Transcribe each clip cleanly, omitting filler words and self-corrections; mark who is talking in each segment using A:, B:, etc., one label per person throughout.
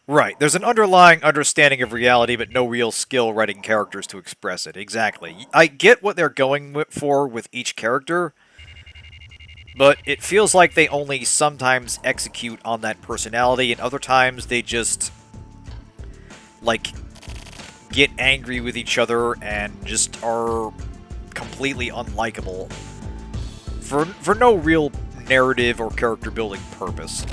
A: Right. There's an underlying understanding of reality, but no real skill writing characters to express it. Exactly. I get what they're going for with each character, but it feels like they only sometimes execute on that personality, and other times they just, like, get angry with each other and just are completely unlikable for no real narrative or character building purpose.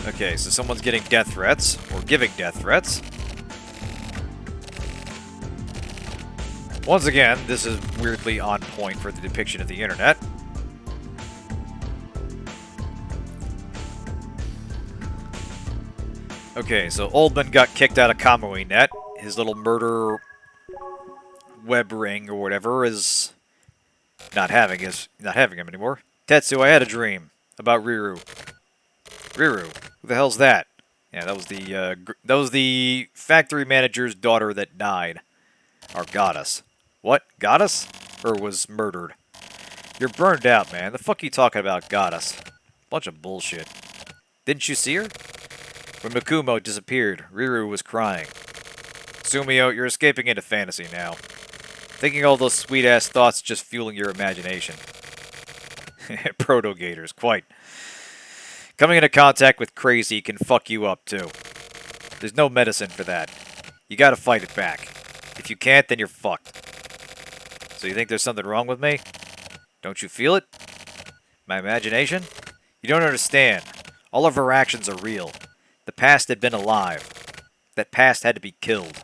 A: Okay, so someone's getting death threats, or giving death threats. Once again, this is weirdly on point for the depiction of the internet. Okay, so Oldman got kicked out of Kamui net. His little murder web ring or whatever is not having him anymore. Tetsu, I had a dream about Riru. Riru, who the hell's that? Yeah, that was the factory manager's daughter that died. Our goddess. What? Goddess? Or was murdered? You're burned out, man. The fuck you talking about, goddess? Bunch of bullshit. Didn't you see her? When Mikumo disappeared, Riru was crying. Sumio, you're escaping into fantasy now. Thinking all those sweet-ass thoughts just fueling your imagination. Proto-gators, quite. Coming into contact with crazy can fuck you up, too. There's no medicine for that. You gotta fight it back. If you can't, then you're fucked. So you think there's something wrong with me? Don't you feel it? My imagination? You don't understand. All of our actions are real. The past had been alive. That past had to be killed.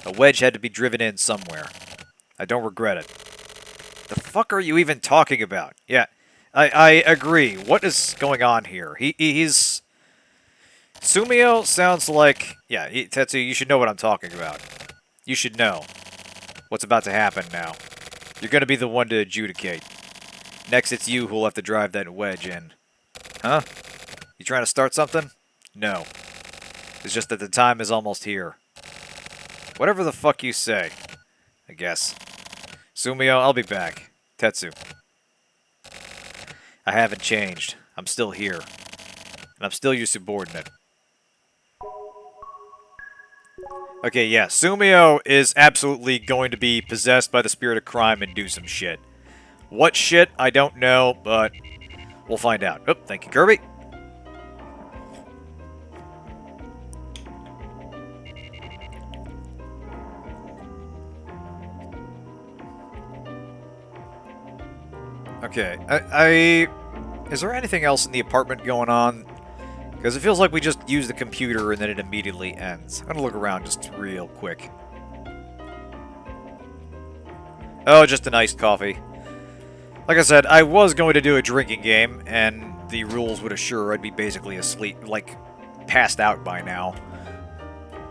A: A wedge had to be driven in somewhere. I don't regret it. The fuck are you even talking about? Yeah, I agree. What is going on here? He's... Sumio sounds like... Yeah, Tetsu, you should know what I'm talking about. You should know what's about to happen now. You're going to be the one to adjudicate. Next, it's you who'll have to drive that wedge in. Huh? You trying to start something? No. It's just that the time is almost here. Whatever the fuck you say, I guess. Sumio, I'll be back. Tetsu. I haven't changed. I'm still here. And I'm still your subordinate. Okay, yeah, Sumio is absolutely going to be possessed by the spirit of crime and do some shit. What shit, I don't know, but we'll find out. Oh, thank you, Kirby. Okay, is there anything else in the apartment going on? Because it feels like we just use the computer and then it immediately ends. I'm gonna look around just real quick. Oh, just an iced coffee. Like I said, I was going to do a drinking game, and the rules would assure I'd be basically asleep, like, passed out by now.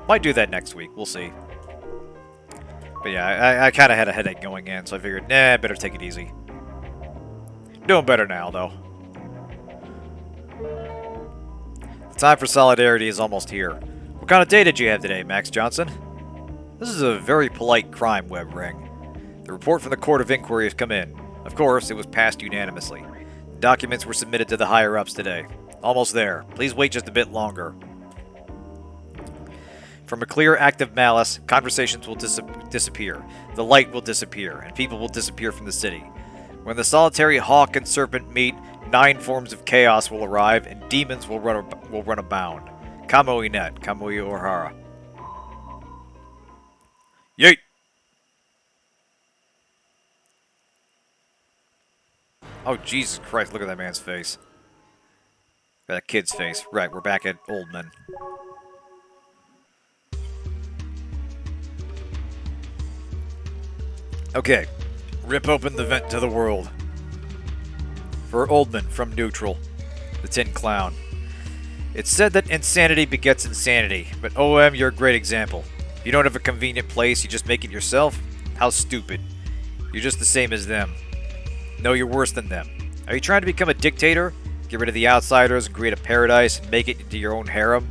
A: Might do that next week, we'll see. But yeah, I kind of had a headache going in, so I figured, nah, better take it easy. Doing better now, though. The time for solidarity is almost here. What kind of day did you have today, Max Johnson? This is a very polite crime web ring. The report from the Court of Inquiry has come in. Of course, it was passed unanimously. The documents were submitted to the higher-ups today. Almost there. Please wait just a bit longer. From a clear act of malice, conversations will disappear. The light will disappear, and people will disappear from the city. When the solitary hawk and serpent meet, 9 forms of chaos will arrive, and demons will run abound. Kamui net, Kamui Orhara. Yeet! Oh, Jesus Christ, look at that man's face. That kid's face. Right, we're back at Oldman. Okay, rip open the vent to the world. For Oldman from Neutral, the Tin Clown. It's said that insanity begets insanity, but OM, you're a great example. If you don't have a convenient place, you just make it yourself? How stupid. You're just the same as them. No, you're worse than them. Are you trying to become a dictator? Get rid of the outsiders and create a paradise and make it into your own harem?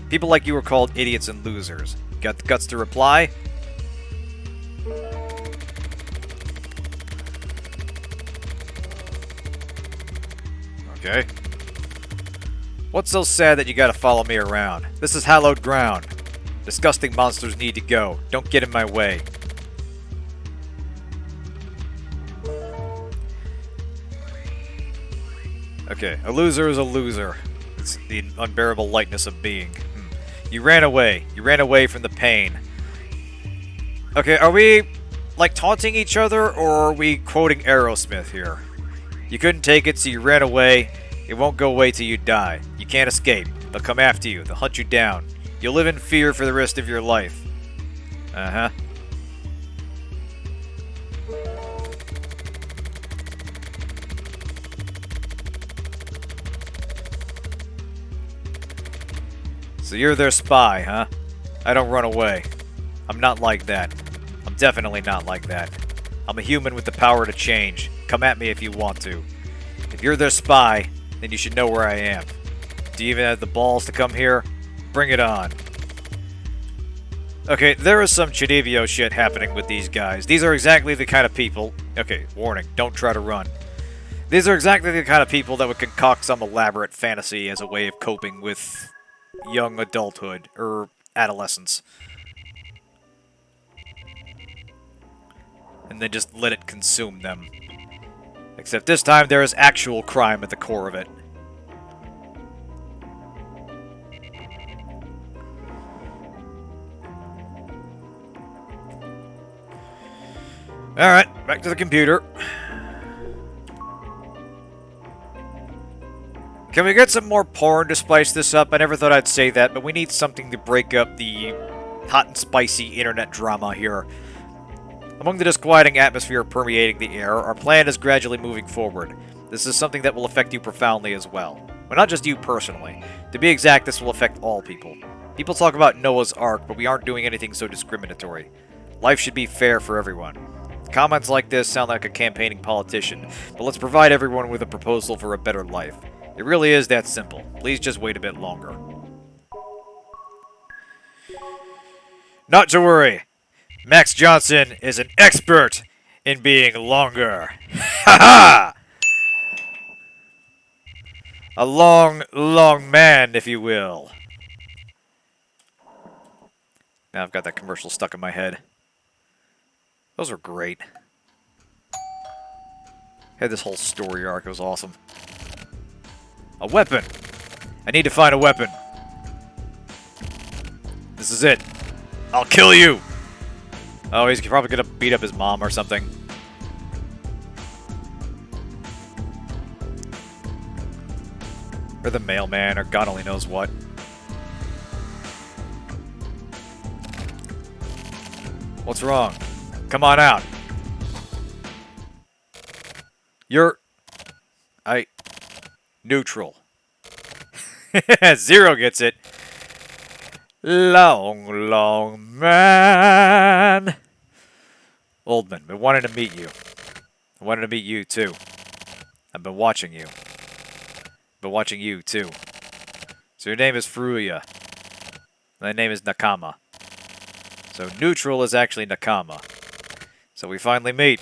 A: People like you are called idiots and losers. Got the guts to reply? Okay. What's so sad that you gotta follow me around? This is hallowed ground. Disgusting monsters need to go. Don't get in my way. Okay, a loser is a loser. It's the unbearable lightness of being. You ran away. You ran away from the pain. Okay, are we, like, taunting each other, or are we quoting Aerosmith here? You couldn't take it, so you ran away. It won't go away till you die. You can't escape. They'll come after you. They'll hunt you down. You'll live in fear for the rest of your life. Uh-huh. So you're their spy, huh? I don't run away. I'm not like that. I'm definitely not like that. I'm a human with the power to change. Come at me if you want to. If you're their spy, then you should know where I am. Do you even have the balls to come here? Bring it on. Okay, there is some Chidivio shit happening with these guys. These are exactly the kind of people... Okay, warning, don't try to run. These are exactly the kind of people that would concoct some elaborate fantasy as a way of coping with young adulthood, or adolescence. And then just let it consume them. Except this time there is actual crime at the core of it. Alright, back to the computer. Can we get some more porn to spice this up? I never thought I'd say that, but we need something to break up the hot and spicy internet drama here. Among the disquieting atmosphere permeating the air, our plan is gradually moving forward. This is something that will affect you profoundly as well. Well, not just you personally. To be exact, this will affect all people. People talk about Noah's Ark, but we aren't doing anything so discriminatory. Life should be fair for everyone. Comments like this sound like a campaigning politician, but let's provide everyone with a proposal for a better life. It really is that simple. Please just wait a bit longer. Not to worry. Max Johnson is an expert in being longer. Ha ha! A long, long man, if you will. Now I've got that commercial stuck in my head. Those were great. Had this whole story arc. It was awesome. A weapon! I need to find a weapon. This is it. I'll kill you! Oh, he's probably gonna beat up his mom or something. Or the mailman, or God only knows what. What's wrong? Come on out. You're... Neutral. Zero gets it. Long, long man. Oldman, been wanting to meet you. I wanted to meet you, too. I've been watching you. Been watching you, too. So your name is Furuya. My name is Nakama. So neutral is actually Nakama. So we finally meet.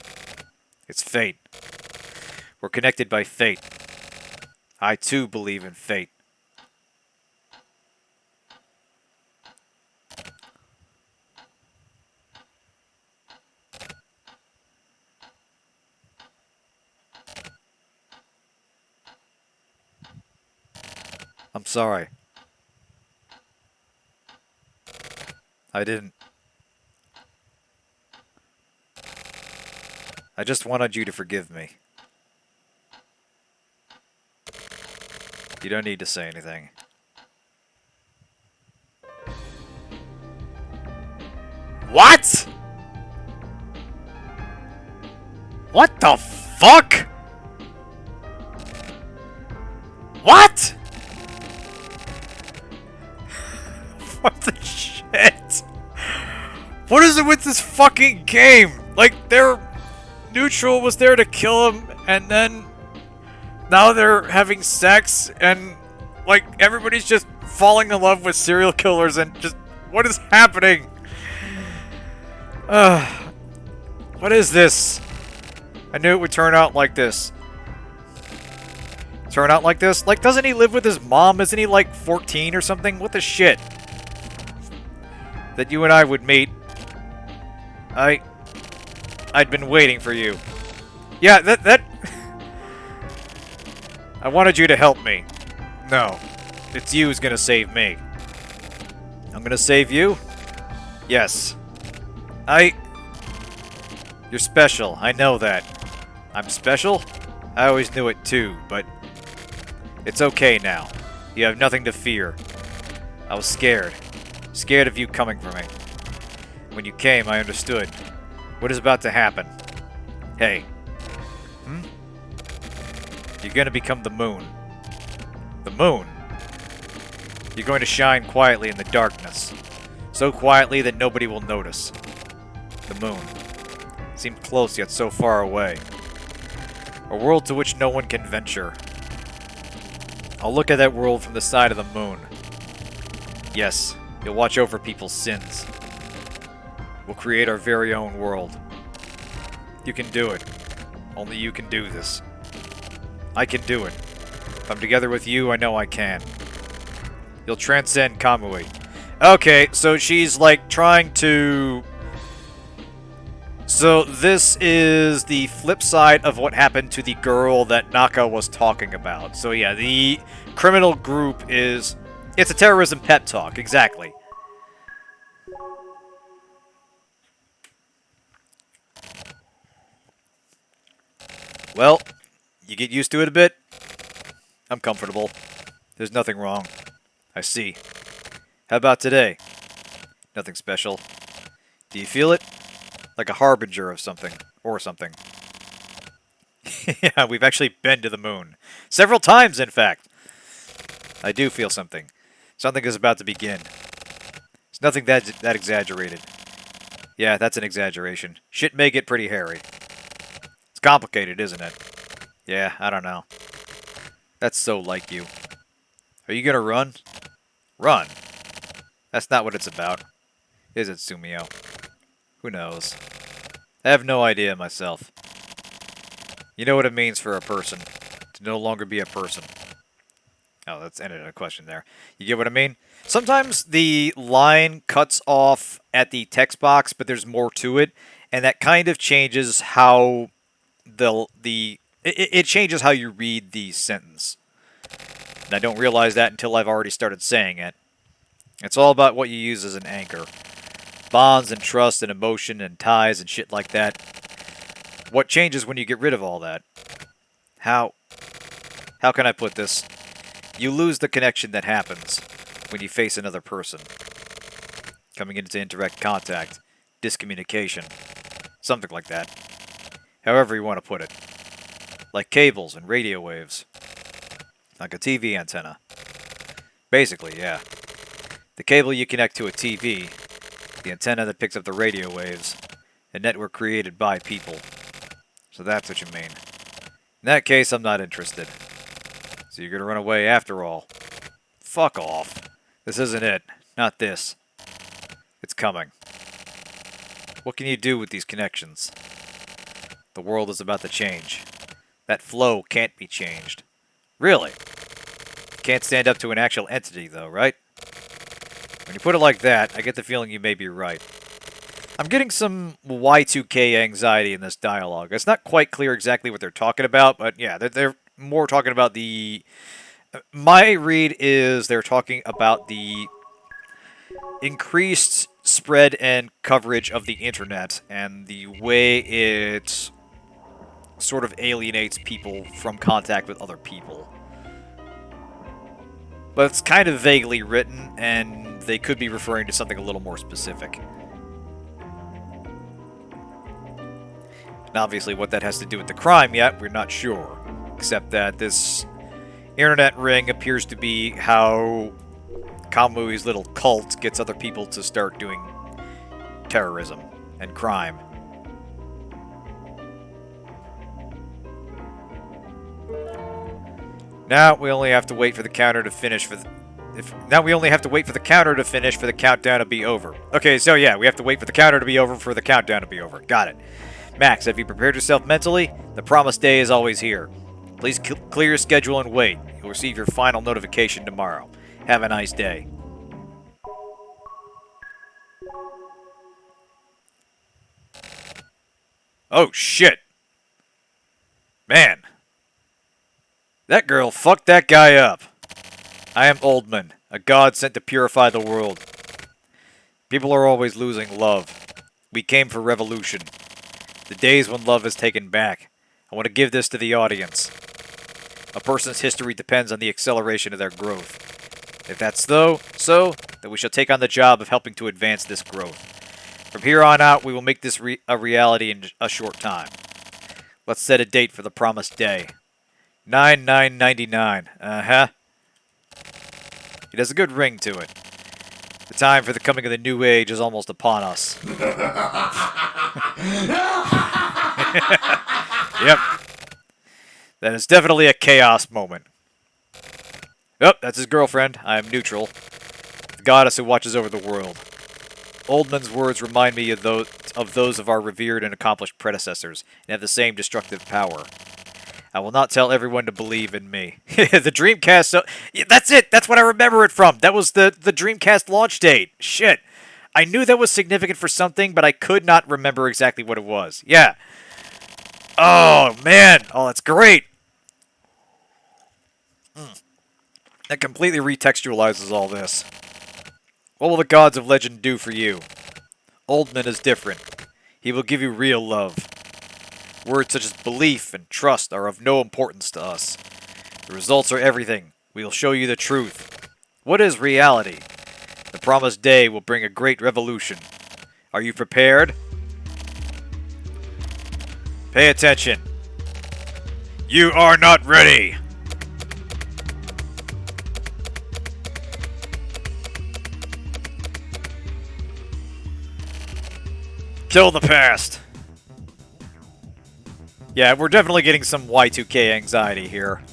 A: It's fate. We're connected by fate. I, too, believe in fate. I'm sorry. I didn't. I just wanted you to forgive me. You don't need to say anything. What? What the fuck? What? What the shit? What is it with this fucking game? Like, Neutral was there to kill him, and then now they're having sex, and like everybody's just falling in love with serial killers, and just what is happening? What is this? I knew it would turn out like this. turn out like this? Like, doesn't he live with his mom? Isn't he like 14 or something? What the shit? That you and I would meet. I'd been waiting for you. Yeah, that... I wanted you to help me. No. It's you who's gonna save me. I'm gonna save you? Yes. You're special. I know that. I'm special? I always knew it too, but... It's okay now. You have nothing to fear. I was scared. Scared of you coming for me. When you came, I understood. What is about to happen? Hey. You're gonna become the moon. The moon? You're going to shine quietly in the darkness. So quietly that nobody will notice. The moon. Seemed close yet so far away. A world to which no one can venture. I'll look at that world from the side of the moon. Yes, you'll watch over people's sins. We'll create our very own world. You can do it. Only you can do this. I can do it. If I'm together with you, I know I can. You'll transcend Kamui. Okay, so she's like trying to... So this is the flip side of what happened to the girl that Naka was talking about. So yeah, the criminal group is... It's a terrorism pep talk, exactly. Well, you get used to it a bit? I'm comfortable. There's nothing wrong. I see. How about today? Nothing special. Do you feel it? Like a harbinger of something. Or something. Yeah, we've actually been to the moon. Several times, in fact. I do feel something. Something is about to begin. It's nothing that exaggerated. Yeah, that's an exaggeration. Shit may get pretty hairy. It's complicated, isn't it? Yeah, I don't know. That's so like you. Are you gonna run? Run? That's not what it's about. Is it, Sumio? Who knows? I have no idea myself. You know what it means for a person to no longer be a person. Oh, that's ended in a question there. You get what I mean? Sometimes the line cuts off at the text box, but there's more to it, and that kind of changes how it changes how you read the sentence. And I don't realize that until I've already started saying it. It's all about what you use as an anchor. Bonds and trust and emotion and ties and shit like that. What changes when you get rid of all that? How can I put this? You lose the connection that happens when you face another person. Coming into indirect contact. Discommunication. Something like that. However you want to put it. Like cables and radio waves. Like a TV antenna. Basically, yeah. The cable you connect to a TV, the antenna that picks up the radio waves, a network created by people. So that's what you mean. In that case, I'm not interested. So you're gonna run away after all. Fuck off. This isn't it. Not this. It's coming. What can you do with these connections? The world is about to change. That flow can't be changed. Really? Can't stand up to an actual entity, though, right? When you put it like that, I get the feeling you may be right. I'm getting some Y2K anxiety in this dialogue. It's not quite clear exactly what they're talking about, but yeah, they're more talking about the... My read is they're talking about the increased spread and coverage of the internet and the way it sort of alienates people from contact with other people. But it's kind of vaguely written, and they could be referring to something a little more specific. And obviously what that has to do with the crime yet, we're not sure. Except that this internet ring appears to be how Kamui's little cult gets other people to start doing terrorism and crime. Now we only have to wait for the counter to finish for the... Now we only have to wait for the counter to finish for the countdown to be over. Okay, so yeah, we have to wait for the counter to be over for the countdown to be over. Got it. Max, have you prepared yourself mentally? The promised day is always here. Please clear your schedule and wait. You'll receive your final notification tomorrow. Have a nice day. Oh, shit. Man. That girl fucked that guy up. I am Oldman, a god sent to purify the world. People are always losing love. We came for revolution. The days when love is taken back. I want to give this to the audience. A person's history depends on the acceleration of their growth. If that's so, then we shall take on the job of helping to advance this growth. From here on out, we will make this a reality in a short time. Let's set a date for the promised day. 9/9/99. Uh-huh. It has a good ring to it. The time for the coming of the new age is almost upon us. Yep. That is definitely a chaos moment. Oh, that's his girlfriend. I am neutral. The goddess who watches over the world. Oldman's words remind me of those of our revered and accomplished predecessors, and have the same destructive power. I will not tell everyone to believe in me. The Dreamcast... yeah, that's it! That's what I remember it from! That was the Dreamcast launch date! Shit! I knew that was significant for something, but I could not remember exactly what it was. Yeah. Oh, man! Oh, that's great! That completely retextualizes all this. What will the gods of legend do for you? Oldman is different. He will give you real love. Words such as belief and trust are of no importance to us. The results are everything. We will show you the truth. What is reality? The promised day will bring a great revolution. Are you prepared? Pay attention. You are not ready! Kill the past! Yeah, we're definitely getting some Y2K anxiety here.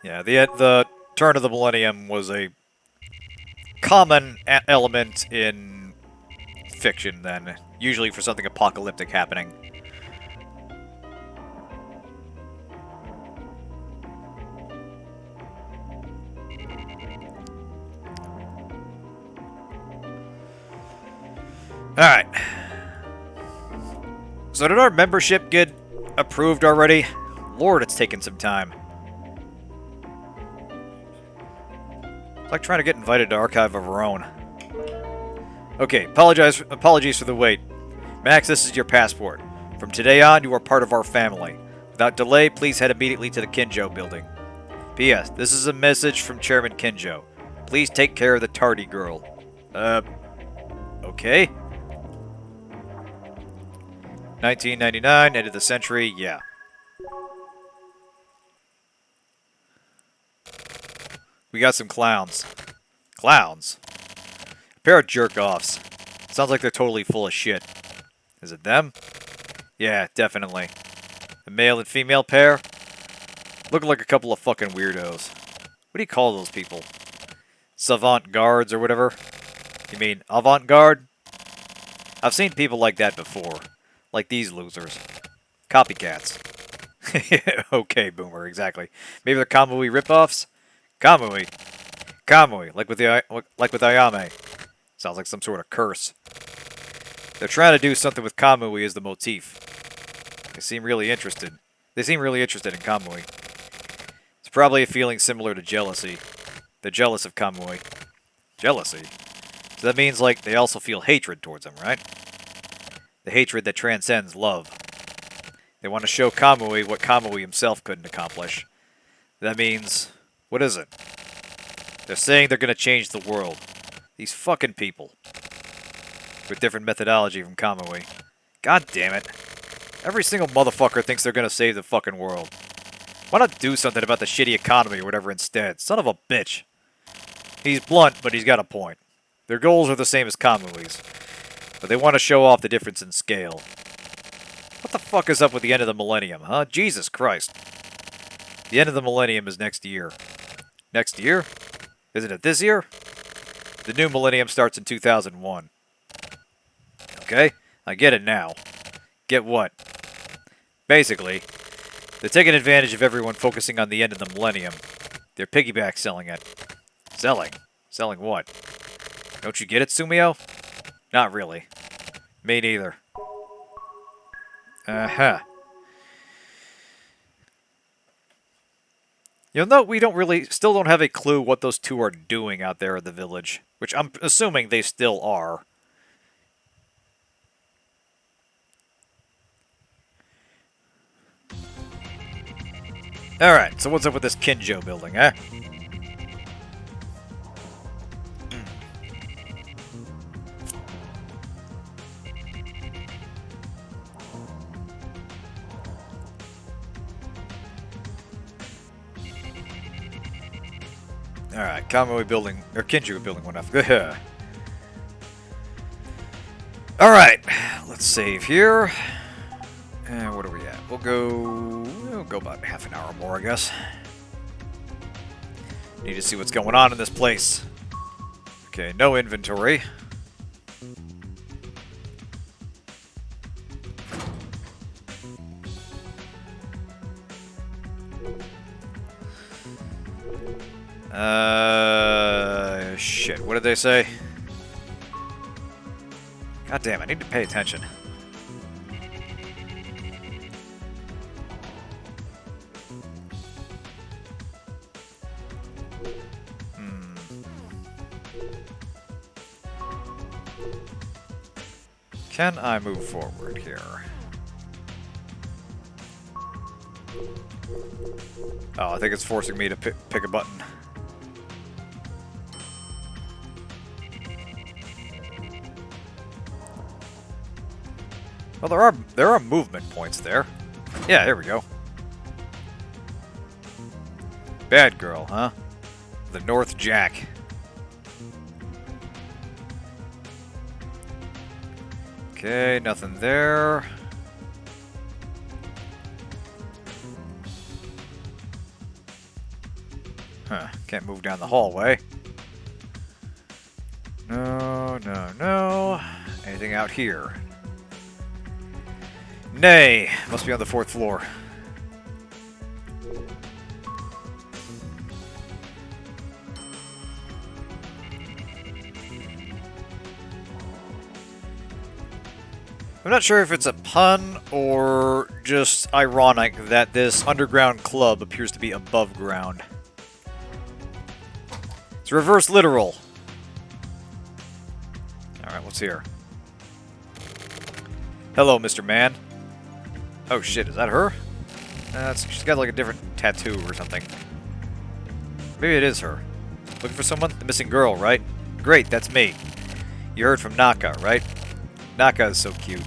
A: Yeah, the turn of the millennium was a common element in fiction then, usually for something apocalyptic happening. Alright. So did our membership get approved already? Lord, it's taken some time. It's like trying to get invited to Archive of Our Own. Okay, apologies for the wait. Max, this is your passport. From today on, you are part of our family. Without delay, please head immediately to the Kinjo building. P.S. This is a message from Chairman Kinjo. Please take care of the tardy girl. Okay. 1999, end of the century, yeah. We got some clowns. Clowns? A pair of jerk-offs. Sounds like they're totally full of shit. Is it them? Yeah, definitely. The male and female pair? Looking like a couple of fucking weirdos. What do you call those people? Savant-guards or whatever? You mean avant-garde? I've seen people like that before. Like these losers. Copycats. Okay, Boomer, exactly. Maybe they're Kamui ripoffs? Kamui. Kamui, like with Ayame. Sounds like some sort of curse. They're trying to do something with Kamui as the motif. They seem really interested in Kamui. It's probably a feeling similar to jealousy. They're jealous of Kamui. Jealousy? So that means, like, they also feel hatred towards him, right? The hatred that transcends love. They want to show Kamui what Kamui himself couldn't accomplish. That means... what is it? They're saying they're going to change the world. These fucking people. With different methodology from Kamui. God damn it. Every single motherfucker thinks they're going to save the fucking world. Why not do something about the shitty economy or whatever instead? Son of a bitch. He's blunt, but he's got a point. Their goals are the same as Kamui's. But they want to show off the difference in scale. What the fuck is up with the end of the millennium, huh? Jesus Christ. The end of the millennium is next year. Next year? Isn't it this year? The new millennium starts in 2001. okay? I get it now. Get what? Basically, they're taking advantage of everyone focusing on the end of the millennium. They're piggyback selling it. Selling? Selling what? Don't you get it, Sumio? Not really. Me neither. Uh-huh. You'll note we still don't have a clue what those two are doing out there in the village. Which I'm assuming they still are. Alright, so what's up with this Kinjo building, eh? Alright, Kamui building, or Kinju building went off. Alright, let's save here. And what are we at? We'll go about half an hour more, I guess. Need to see what's going on in this place. Okay, no inventory. Shit, what did they say? God damn, I need to pay attention. Can I move forward here? Oh, I think it's forcing me to pick a button. Well, there are movement points there. Yeah, here we go. Bad girl, huh? The North Jack. Okay, nothing there. Huh, can't move down the hallway. No, no, no. Anything out here? Nay, must be on the 4th floor. I'm not sure if it's a pun or just ironic that this underground club appears to be above ground. It's reverse literal. Alright, what's here? Hello, Mr. Man. Oh shit, is that her? She's got like a different tattoo or something. Maybe it is her. Looking for someone? The missing girl, right? Great, that's me. You heard from Naka, right? Naka is so cute.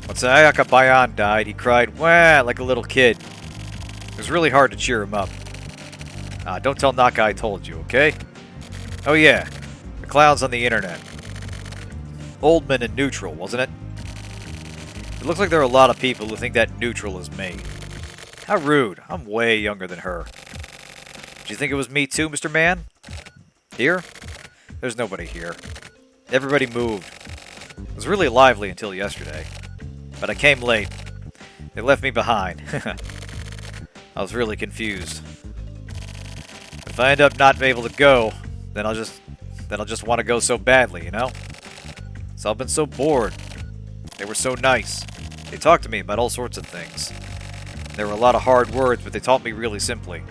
A: When Sayaka Bayan died, he cried, wah, like a little kid. It was really hard to cheer him up. Don't tell Naka I told you, okay? Oh yeah, the clowns on the internet. Oldman and Neutral, wasn't it? It looks like there are a lot of people who think that Neutral is me. How rude. I'm way younger than her. Do you think it was me too, Mr. Man? Here? There's nobody here. Everybody moved. It was really lively until yesterday. But I came late. They left me behind. I was really confused. If I end up not being able to go, then I'll just want to go so badly, you know? So I've been so bored. They were so nice. They talked to me about all sorts of things. There were a lot of hard words, but they taught me really simply.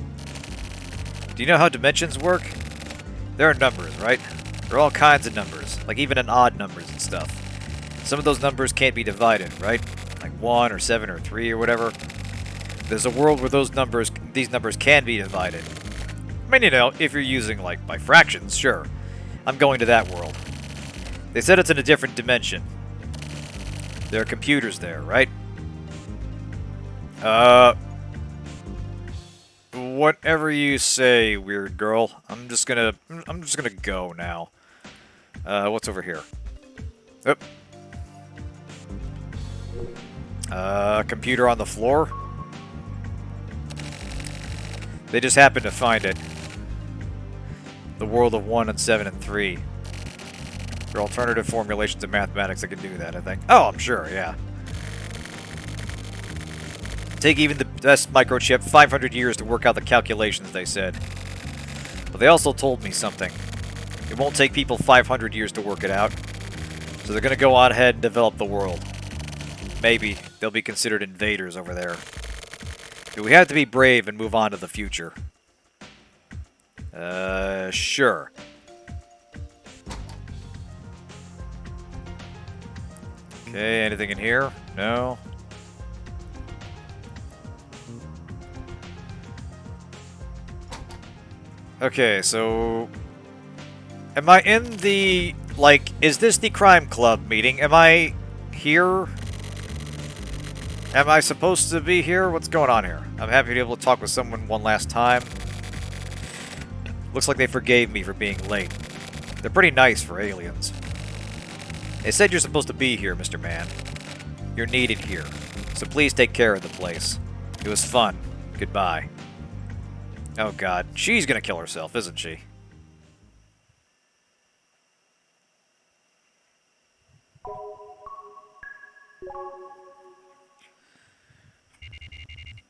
A: Do you know how dimensions work? There are numbers, right? There are all kinds of numbers, like even in odd numbers and stuff. Some of those numbers can't be divided, right? Like 1 or 7 or 3 or whatever. There's a world where these numbers can be divided. I mean, you know, if you're using, like, by fractions, sure. I'm going to that world. They said it's in a different dimension. There are computers there, right? Whatever you say, weird girl. I'm just gonna go now. What's over here? Oop. Computer on the floor? They just happened to find it. The world of 1 and 7 and 3. There are alternative formulations of mathematics that can do that, I think. Oh, I'm sure, yeah. Take even the best microchip 500 years to work out the calculations, they said. But they also told me something. It won't take people 500 years to work it out. So they're going to go on ahead and develop the world. Maybe they'll be considered invaders over there. But we have to be brave and move on to the future. Sure. Okay, anything in here? No. Okay, so... Am I in the... Like, is this the crime club meeting? Am I here? Am I supposed to be here? What's going on here? I'm happy to be able to talk with someone one last time. Looks like they forgave me for being late. They're pretty nice for aliens. They said you're supposed to be here, Mr. Man. You're needed here. So please take care of the place. It was fun. Goodbye. Oh god. She's gonna kill herself, isn't she?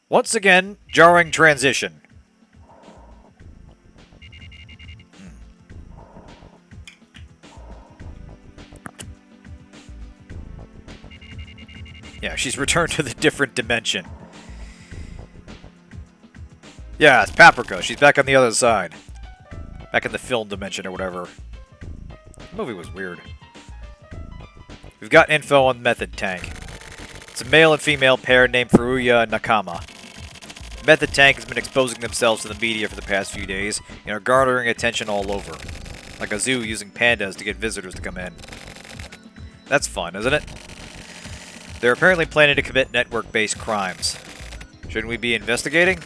A: Once again, jarring transition. Yeah, she's returned to the different dimension. Yeah, it's Paprika. She's back on the other side. Back in the film dimension or whatever. The movie was weird. We've got info on Method Tank. It's a male and female pair named Furuya and Nakama. Method Tank has been exposing themselves to the media for the past few days and are garnering attention all over. Like a zoo using pandas to get visitors to come in. That's fun, isn't it? They're apparently planning to commit network-based crimes. Shouldn't we be investigating?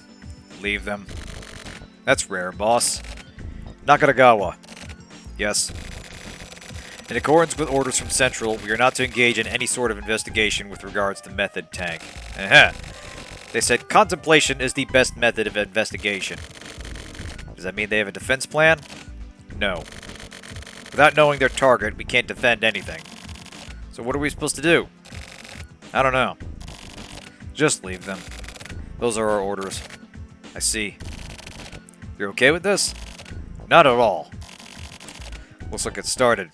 A: Leave them. That's rare, boss. Nakanagawa. Yes. In accordance with orders from Central, we are not to engage in any sort of investigation with regards to Method Tank. They said contemplation is the best method of investigation. Does that mean they have a defense plan? No. Without knowing their target, we can't defend anything. So what are we supposed to do? I don't know. Just leave them. Those are our orders. I see. You're okay with this? Not at all. Looks like it started.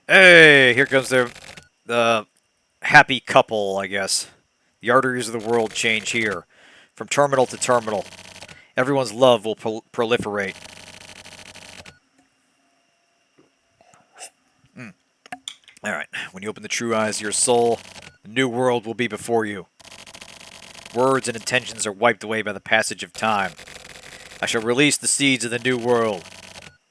A: Hey, here comes the happy couple, I guess. The arteries of the world change here. From terminal to terminal. Everyone's love will proliferate. Alright, when you open the true eyes of your soul, the new world will be before you. Words and intentions are wiped away by the passage of time. I shall release the seeds of the new world.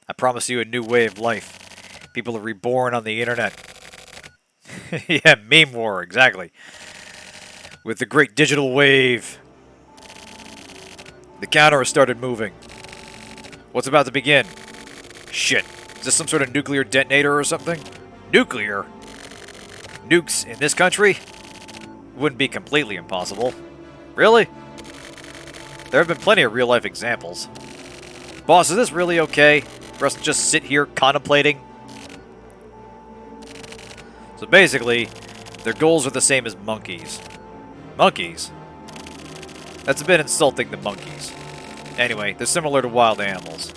A: I promise you a new way of life. People are reborn on the internet. Yeah, meme war, exactly. With the great digital wave. The counter has started moving. What's about to begin? Shit. Is this some sort of nuclear detonator or something? Nuclear? Nukes in this country? Wouldn't be completely impossible. Really? There have been plenty of real-life examples. Boss, is this really okay for us to just sit here contemplating? So basically, their goals are the same as monkeys. Monkeys? That's a bit insulting, the monkeys. Anyway, they're similar to wild animals.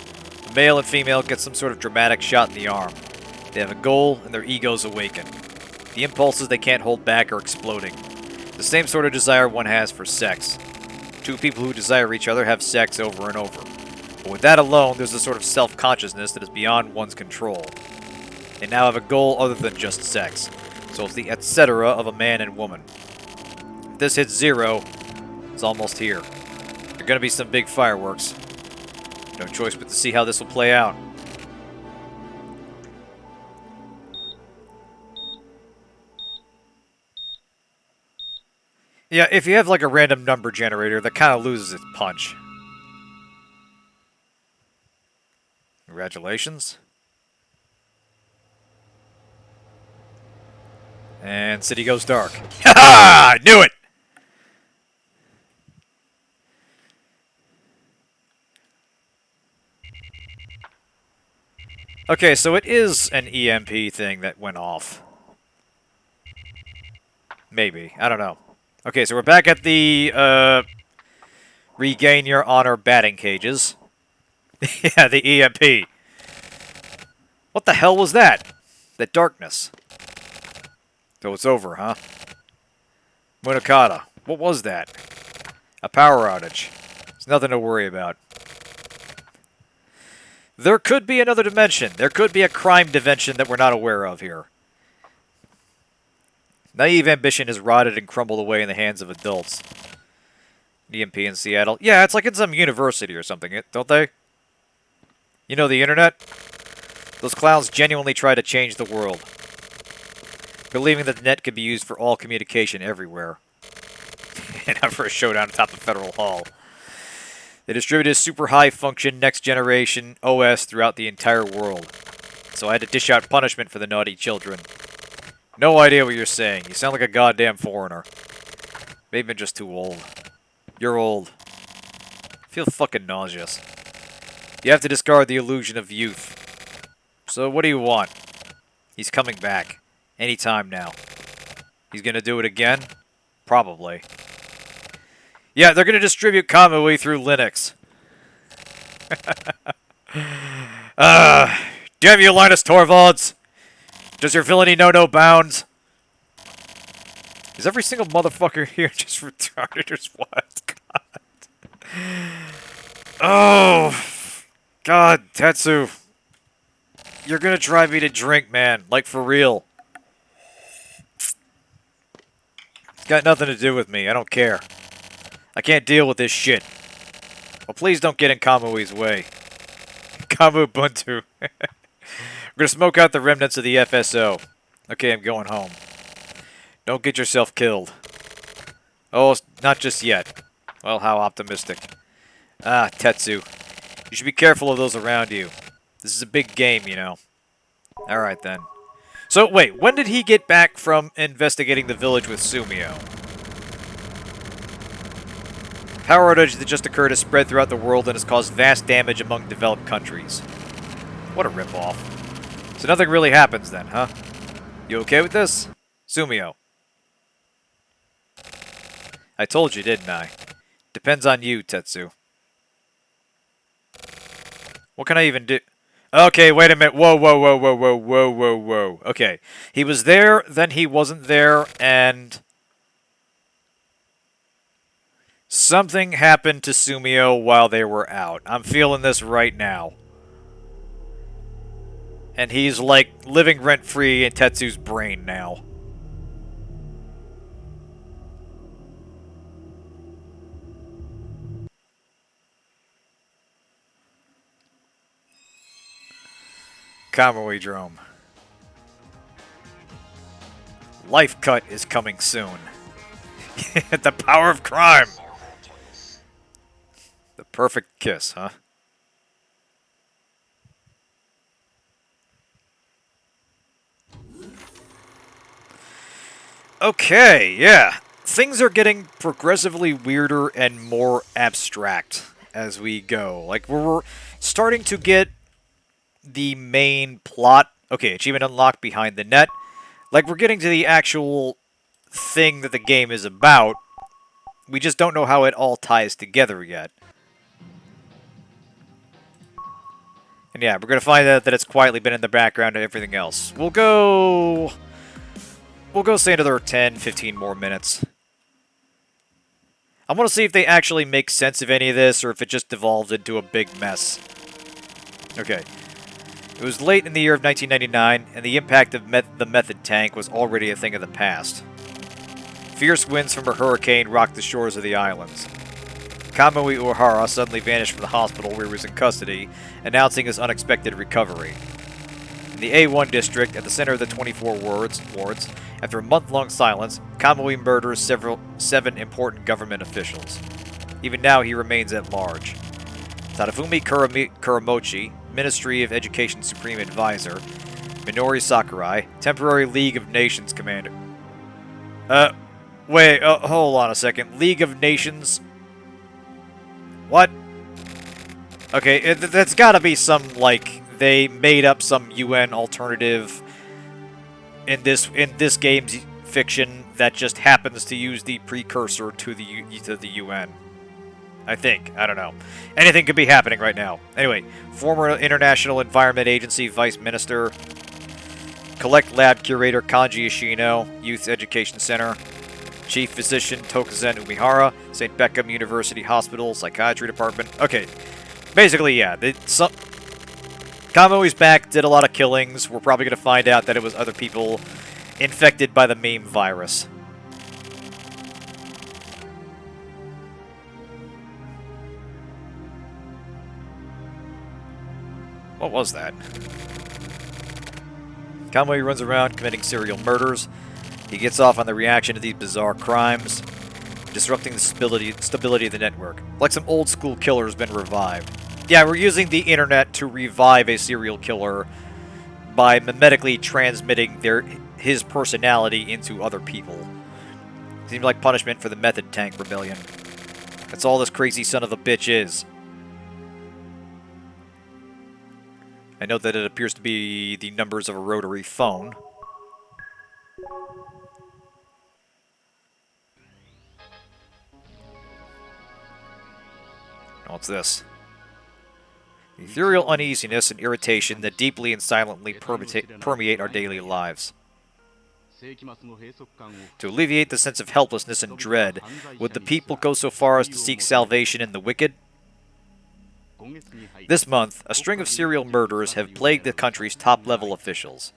A: The male and female get some sort of dramatic shot in the arm. They have a goal, and their egos awaken. The impulses they can't hold back are exploding. The same sort of desire one has for sex. Two people who desire each other have sex over and over. But with that alone, there's a sort of self-consciousness that is beyond one's control. They now have a goal other than just sex. So it's the etc. of a man and woman. If this hits 0, it's almost here. There are going to be some big fireworks. No choice but to see how this will play out. Yeah, if you have like a random number generator, that kind of loses its punch. Congratulations. And city goes dark. Ha-ha! I knew it! Okay, so it is an EMP thing that went off. Maybe. I don't know. Okay, so we're back at the, regain your honor batting cages. Yeah, the EMP. What the hell was that? That darkness. So it's over, huh? Munakata. What was that? A power outage. It's nothing to worry about. There could be another dimension. There could be a crime dimension that we're not aware of here. Naive ambition is rotted and crumbled away in the hands of adults. EMP in Seattle. Yeah, it's like in some university or something, don't they? You know the internet? Those clowns genuinely try to change the world. Believing that the net could be used for all communication everywhere. And now for a showdown atop the Federal Hall. They distributed super high function next generation OS throughout the entire world. So I had to dish out punishment for the naughty children. No idea what you're saying. You sound like a goddamn foreigner. Maybe I'm just too old. You're old. I feel fucking nauseous. You have to discard the illusion of youth. So what do you want? He's coming back. Anytime now. He's gonna do it again? Probably. Yeah, they're gonna distribute Kamui through Linux. Damn you, Linus Torvalds! Does your villainy know no bounds? Is every single motherfucker here just retarded or what? God. Oh! God, Tetsu. You're gonna drive me to drink, man. Like, for real. It's got nothing to do with me. I don't care. I can't deal with this shit. Well, please don't get in Kamui's way. Kamu Buntu. We're gonna smoke out the remnants of the FSO. Okay, I'm going home. Don't get yourself killed. Oh, not just yet. Well, how optimistic. Ah, Tetsu. You should be careful of those around you. This is a big game, you know. Alright, then. So, wait, when did he get back from investigating the village with Sumio? Power outage that just occurred has spread throughout the world and has caused vast damage among developed countries. What a ripoff. So nothing really happens then, huh? You okay with this? Sumio. I told you, didn't I? Depends on you, Tetsu. What can I even do? Okay, wait a minute. Whoa, whoa, whoa, whoa, whoa, whoa, whoa, whoa. Okay. He was there, then he wasn't there, and something happened to Sumio while they were out. I'm feeling this right now. And he's, like, living rent-free in Tetsu's brain now. Kamui Drome. Lifecut is coming soon. The power of crime! The perfect kiss, huh? Okay, yeah. Things are getting progressively weirder and more abstract as we go. Like, we're starting to get the main plot. Okay, achievement unlocked behind the net. Like, we're getting to the actual thing that the game is about. We just don't know how it all ties together yet. And yeah, we're going to find out that it's quietly been in the background of everything else. We'll go say another 10, 15 more minutes. I want to see if they actually make sense of any of this, or if it just devolves into a big mess. Okay. It was late in the year of 1999, and the impact of the method tank was already a thing of the past. Fierce winds from a hurricane rocked the shores of the islands. Kamui Uhara suddenly vanished from the hospital where he was in custody, announcing his unexpected recovery. In the A1 district, at the center of the 24 wards, after a month-long silence, Kamui murders 7 important government officials. Even now, he remains at large. Tadafumi Kuramochi, Ministry of Education Supreme Advisor, Minori Sakurai, Temporary League of Nations Commander. Wait, hold on a second. League of Nations? What? Okay, that's gotta be some, like, they made up some UN alternative in this game's fiction that just happens to use the precursor to the UN. I think. I don't know. Anything could be happening right now. Anyway, former International Environment Agency Vice Minister, Collect Lab Curator Kanji Ishino, Youth Education Center, Chief Physician Tokuzen Umihara, St. Beckham University Hospital, Psychiatry Department. Okay, basically, yeah. Kamui's back, did a lot of killings. We're probably going to find out that it was other people infected by the meme virus. What was that? Kamui runs around committing serial murders. He gets off on the reaction to these bizarre crimes, disrupting the stability of the network. Like some old school killer has been revived. Yeah, we're using the internet to revive a serial killer by mimetically transmitting his personality into other people. Seems like punishment for the Method Tank Rebellion. That's all this crazy son of a bitch is. I note that it appears to be the numbers of a rotary phone. What's this? The ethereal uneasiness and irritation that deeply and silently permeate our daily lives. To alleviate the sense of helplessness and dread, would the people go so far as to seek salvation in the wicked? This month, a string of serial murders have plagued the country's top-level officials.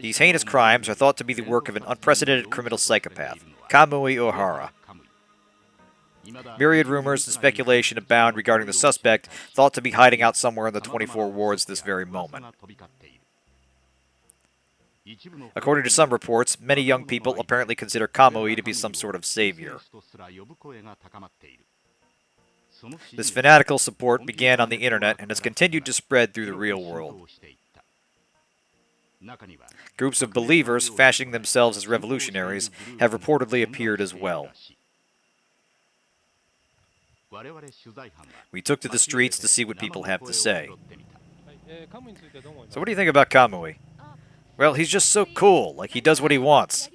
A: These heinous crimes are thought to be the work of an unprecedented criminal psychopath, Kamui Ohara. Myriad rumors and speculation abound regarding the suspect, thought to be hiding out somewhere in the 24 wards this very moment. According to some reports, many young people apparently consider Kamui to be some sort of savior. This fanatical support began on the internet and has continued to spread through the real world. Groups of believers, fashioning themselves as revolutionaries, have reportedly appeared as well. We took to the streets to see what people have to say. So what do you think about Kamui? Well, he's just so cool, like he does what he wants.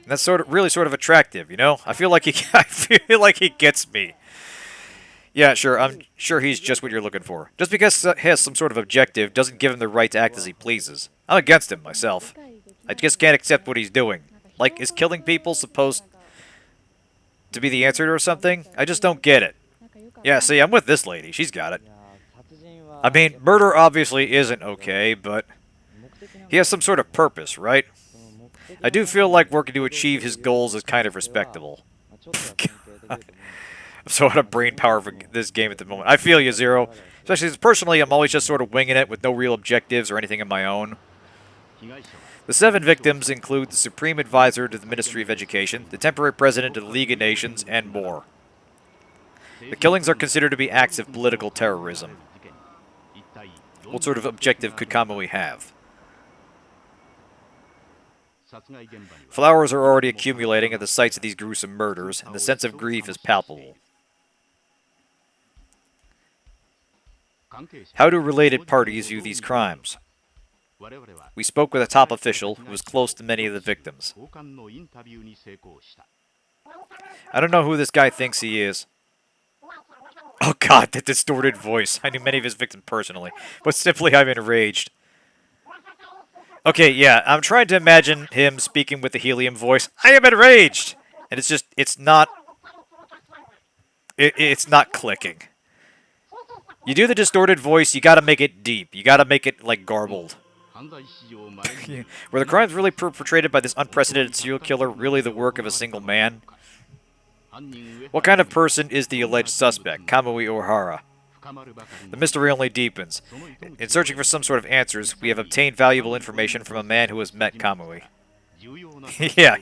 A: And that's really sort of attractive, you know? I feel like he gets me. Yeah, sure, I'm sure he's just what you're looking for. Just because he has some sort of objective doesn't give him the right to act as he pleases. I'm against him, myself. I just can't accept what he's doing. Like, is killing people supposed to be the answer or something? I just don't get it. Yeah, see, I'm with this lady. She's got it. I mean, murder obviously isn't okay, but he has some sort of purpose, right? I do feel like working to achieve his goals is kind of respectable. I'm so out of brain power for this game at the moment. I feel you, Zero. Especially since personally, I'm always just sort of winging it with no real objectives or anything of my own. The 7 victims include the Supreme Advisor to the Ministry of Education, the Temporary President of the League of Nations, and more. The killings are considered to be acts of political terrorism. What sort of objective could Kamui have? Flowers are already accumulating at the sites of these gruesome murders, and the sense of grief is palpable. How do related parties view these crimes? We spoke with a top official who was close to many of the victims. I don't know who this guy thinks he is. Oh god, that distorted voice. I knew many of his victims personally, but simply I'm enraged. Okay, yeah, I'm trying to imagine him speaking with the helium voice. I am enraged! And it's just, it's not clicking. You do the distorted voice, you gotta make it deep. You gotta make it, like, garbled. Were the crimes really perpetrated by this unprecedented serial killer really the work of a single man? What kind of person is the alleged suspect, Kamui Ohara? The mystery only deepens. In searching for some sort of answers, we have obtained valuable information from a man who has met Kamui. Yeah,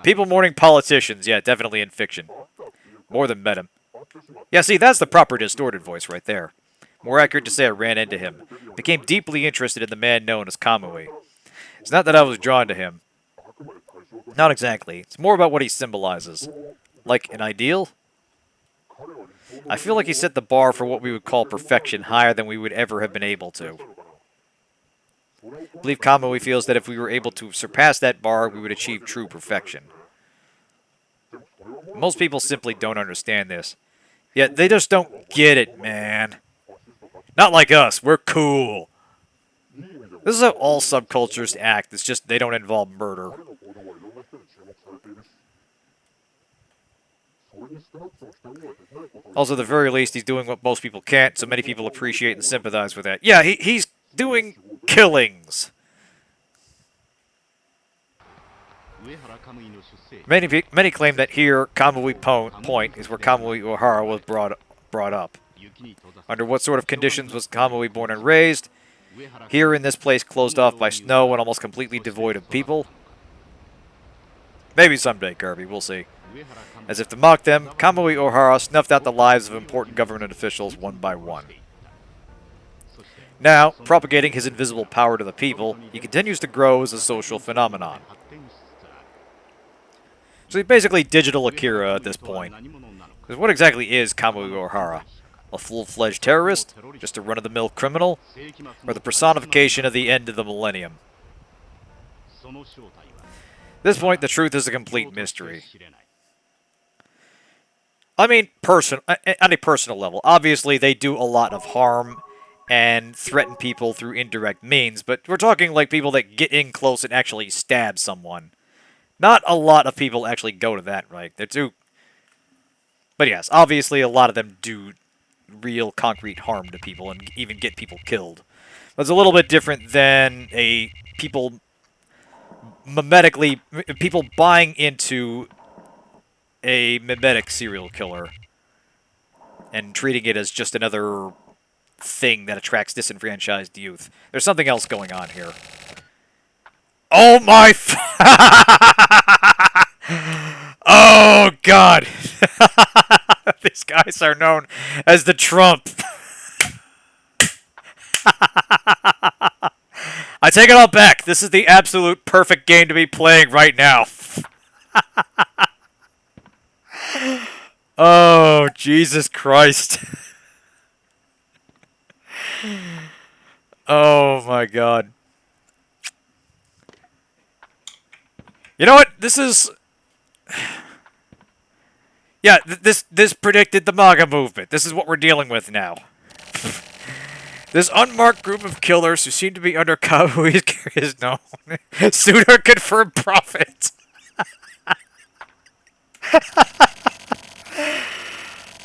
A: people mourning politicians, yeah, definitely in fiction. More than met him. Yeah, see, that's the proper distorted voice right there. More accurate to say I ran into him. Became deeply interested in the man known as Kamui. It's not that I was drawn to him. Not exactly. It's more about what he symbolizes. Like an ideal? I feel like he set the bar for what we would call perfection higher than we would ever have been able to. I believe Kamui feels that if we were able to surpass that bar, we would achieve true perfection. Most people simply don't understand this. Yet they just don't get it, man. Not like us, we're cool. This is how all subcultures act, it's just they don't involve murder. Also, at the very least, he's doing what most people can't, so many people appreciate and sympathize with that. Yeah, he's doing killings. Many claim that here, Kamui Point is where Kamui Ohara was brought up. Under what sort of conditions was Kamui born and raised? Here in this place closed off by snow and almost completely devoid of people? Maybe someday, Kirby, we'll see. As if to mock them, Kamui Ohara snuffed out the lives of important government officials one by one. Now, propagating his invisible power to the people, he continues to grow as a social phenomenon. So he's basically digital Akira at this point. Because what exactly is Kamui Ohara? A full-fledged terrorist? Just a run-of-the-mill criminal? Or the personification of the end of the millennium? At this point, the truth is a complete mystery. I mean, on a personal level. Obviously, they do a lot of harm and threaten people through indirect means, but we're talking like people that get in close and actually stab someone. Not a lot of people actually go to that, right? They're too... But yes, obviously a lot of them do real concrete harm to people and even get people killed. But it's a little bit different than people buying into a mimetic serial killer and treating it as just another thing that attracts disenfranchised youth. There's something else going on here. Oh my... Oh, God. These guys are known as the Trump. I take it all back. This is the absolute perfect game to be playing right now. Oh, Jesus Christ. Oh, my God. You know what? This is... Yeah, this predicted the MAGA movement. This is what we're dealing with now. This unmarked group of killers who seem to be under Kamui's care is known. Sooner confirmed prophet.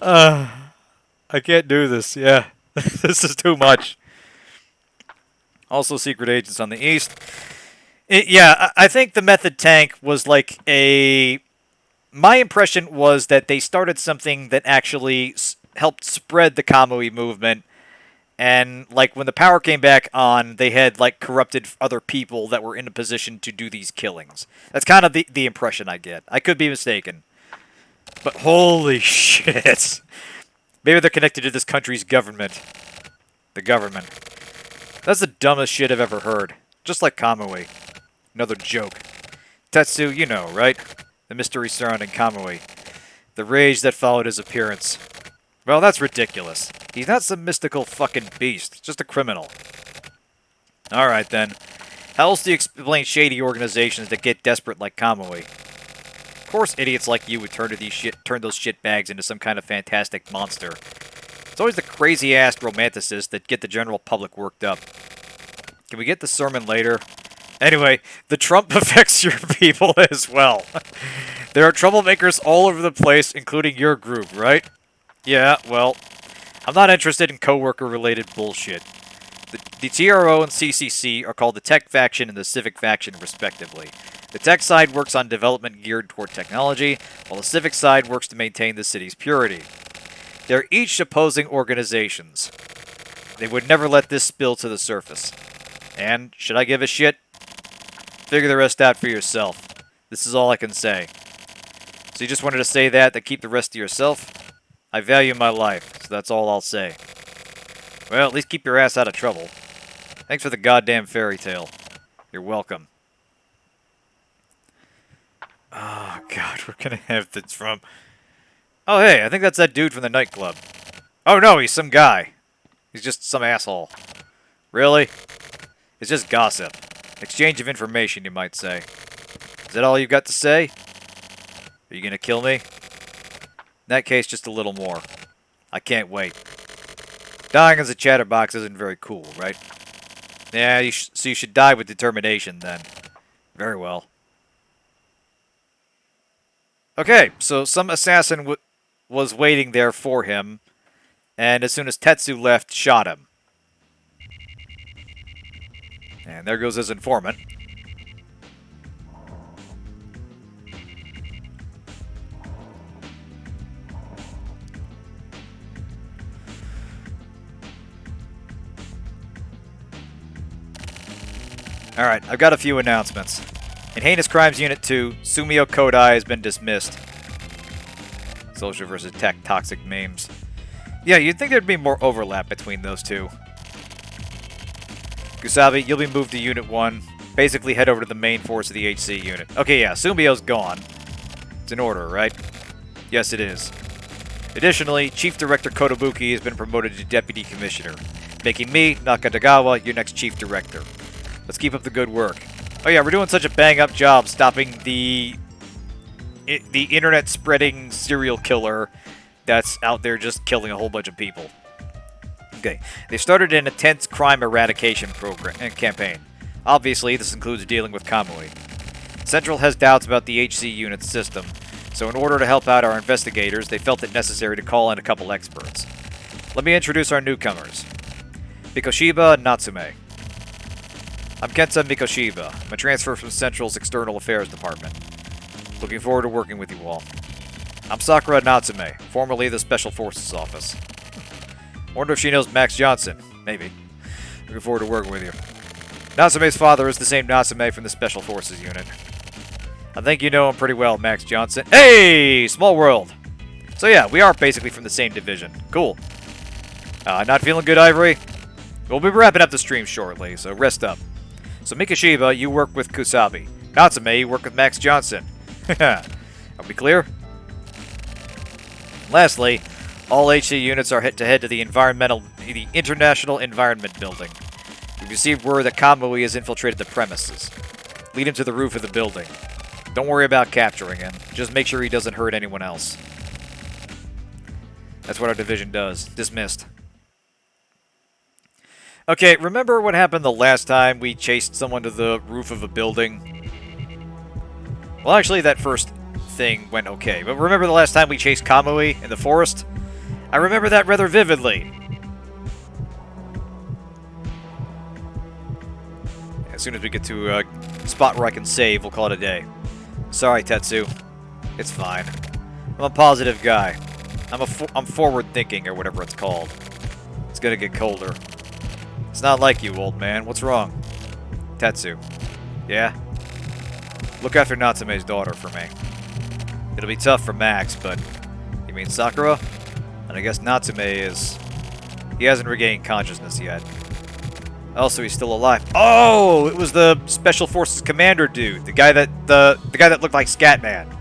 A: I can't do this. Yeah, this is too much. Also, secret agents on the east. Yeah, I think the method tank was like a... My impression was that they started something that actually helped spread the Kamui movement, and like when the power came back on, they had like corrupted other people that were in a position to do these killings. That's kind of the impression I get. I could be mistaken. But holy shit. Maybe they're connected to this country's government. The government. That's the dumbest shit I've ever heard. Just like Kamui. Another joke. Tetsu, you know, right? The mystery surrounding Kamui. The rage that followed his appearance. Well, that's ridiculous. He's not some mystical fucking beast. Just a criminal. Alright then. How else do you explain shady organizations that get desperate like Kamui? Of course idiots like you would turn those shitbags into some kind of fantastic monster. It's always the crazy-ass romanticists that get the general public worked up. Can we get the sermon later? Anyway, the Trump affects your people as well. There are troublemakers all over the place, including your group, right? Yeah, well, I'm not interested in coworker-related bullshit. The TRO and CCC are called the Tech Faction and the Civic Faction, respectively. The tech side works on development geared toward technology, while the civic side works to maintain the city's purity. They're each opposing organizations. They would never let this spill to the surface. And, should I give a shit? Figure the rest out for yourself. This is all I can say. So you just wanted to say that keep the rest to yourself? I value my life, so that's all I'll say. Well, at least keep your ass out of trouble. Thanks for the goddamn fairy tale. You're welcome. Oh, God, we're gonna have the Trump... Oh, hey, I think that's that dude from the nightclub. Oh, no, he's some guy. He's just some asshole. Really? It's just gossip. Exchange of information, you might say. Is that all you've got to say? Are you gonna kill me? In that case, just a little more. I can't wait. Dying as a chatterbox isn't very cool, right? Yeah, so you should die with determination, then. Very well. Okay, so some assassin was waiting there for him, and as soon as Tetsu left, shot him. And there goes his informant. Alright, I've got a few announcements. In Heinous Crimes Unit 2, Sumio Kodai has been dismissed. Social versus Tech Toxic Memes. Yeah, you'd think there'd be more overlap between those two. Kusabi, you'll be moved to Unit 1. Basically head over to the main force of the HC unit. Okay, yeah, Sumio's gone. It's in order, right? Yes, it is. Additionally, Chief Director Kotobuki has been promoted to Deputy Commissioner, making me, Nakatagawa, your next Chief Director. Let's keep up the good work. Oh yeah, we're doing such a bang-up job stopping the internet-spreading serial killer that's out there just killing a whole bunch of people. Okay, they started an intense crime eradication campaign. Obviously, this includes dealing with Kamui. Central has doubts about the HC unit's system, so in order to help out our investigators, they felt it necessary to call in a couple experts. Let me introduce our newcomers. Mikoshiba and Natsume. I'm Kenta Mikoshiba. I'm a transfer from Central's External Affairs Department. Looking forward to working with you all. I'm Sakura Natsume, formerly the Special Forces Office. Wonder if she knows Max Johnson. Maybe. Looking forward to working with you. Natsume's father is the same Natsume from the Special Forces unit. I think you know him pretty well, Max Johnson. Hey! Small world! So yeah, we are basically from the same division. Cool. Not feeling good, Ivory? We'll be wrapping up the stream shortly, so rest up. So Mikoshiba, you work with Kusabi. Natsume, you work with Max Johnson. Are we clear? Lastly, all HC units are head-to-head to the International Environment Building. We've received word that Kamui has infiltrated the premises. Lead him to the roof of the building. Don't worry about capturing him. Just make sure he doesn't hurt anyone else. That's what our division does. Dismissed. Okay, remember what happened the last time we chased someone to the roof of a building? Well, actually, that first thing went okay. But remember the last time we chased Kamui in the forest? I remember that rather vividly. As soon as we get to a spot where I can save, we'll call it a day. Sorry, Tetsu. It's fine. I'm a positive guy. I'm forward-thinking, or whatever it's called. It's gonna get colder. It's not like you, old man. What's wrong? Tetsu. Yeah? Look after Natsume's daughter for me. It'll be tough for Max, but... You mean Sakura? And I guess Natsume is... He hasn't regained consciousness yet. Also, he's still alive. Oh! It was the Special Forces Commander dude. The guy that... The guy that looked like Scatman.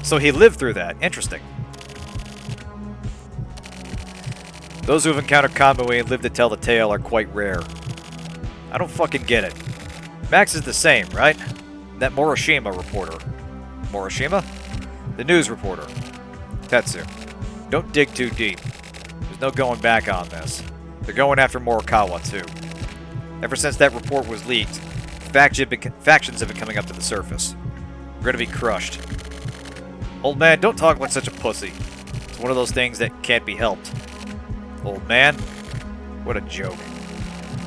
A: So he lived through that. Interesting. Those who have encountered Kamui and lived to tell the tale are quite rare. I don't fucking get it. Max is the same, right? That Morishima reporter. Morishima? The news reporter. Tetsu. Don't dig too deep. There's no going back on this. They're going after Morikawa, too. Ever since that report was leaked, factions have been coming up to the surface. We're gonna be crushed. Old man, don't talk like such a pussy. It's one of those things that can't be helped. Old man? What a joke.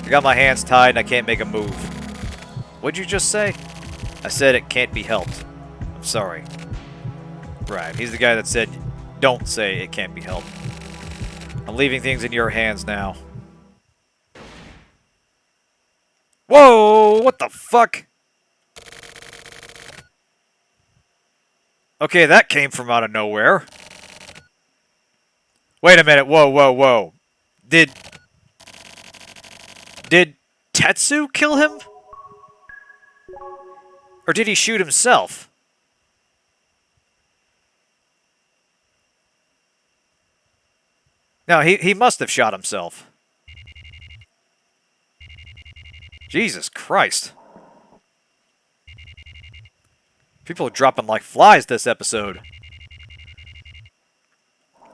A: I got my hands tied and I can't make a move. What'd you just say? I said it can't be helped. I'm sorry. Right, he's the guy that said, don't say it can't be helped. I'm leaving things in your hands now. Whoa! What the fuck? Okay, that came from out of nowhere. Wait a minute, whoa, whoa, whoa. Did Tetsu kill him? Or did he shoot himself? No, he must have shot himself. Jesus Christ. People are dropping like flies this episode.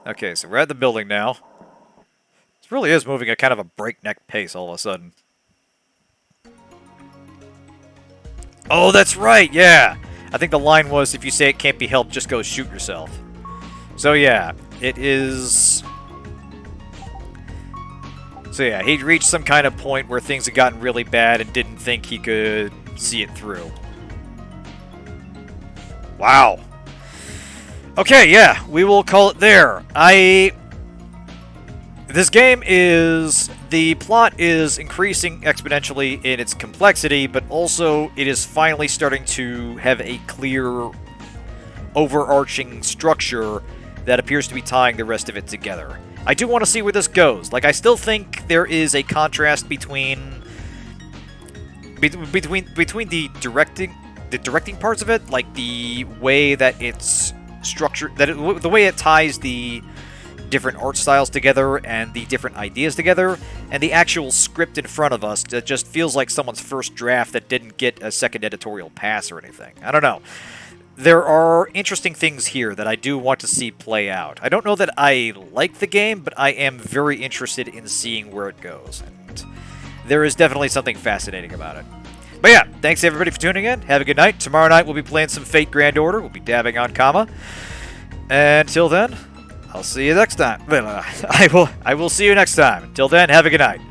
A: Okay, so we're at the building now. This really is moving at kind of a breakneck pace all of a sudden. Oh, that's right, yeah! I think the line was, if you say it can't be helped, just go shoot yourself. So yeah, it is... So yeah, he'd reached some kind of point where things had gotten really bad and didn't think he could see it through. Wow. Okay, yeah, we will call it there. This game is... The plot is increasing exponentially in its complexity, but also it is finally starting to have a clear, overarching structure that appears to be tying the rest of it together. I do want to see where this goes. Like, I still think there is a contrast between the directing parts of it, like the way that it's structured, the way it ties the different art styles together and the different ideas together, and the actual script in front of us that just feels like someone's first draft that didn't get a second editorial pass or anything. I don't know. There are interesting things here that I do want to see play out. I don't know that I like the game, but I am very interested in seeing where it goes, and there is definitely something fascinating about it. But yeah, thanks everybody for tuning in. Have a good night. Tomorrow night we'll be playing some Fate Grand Order. We'll be dabbing on Kama. Until then, I'll see you next time. I will see you next time. Until then, have a good night.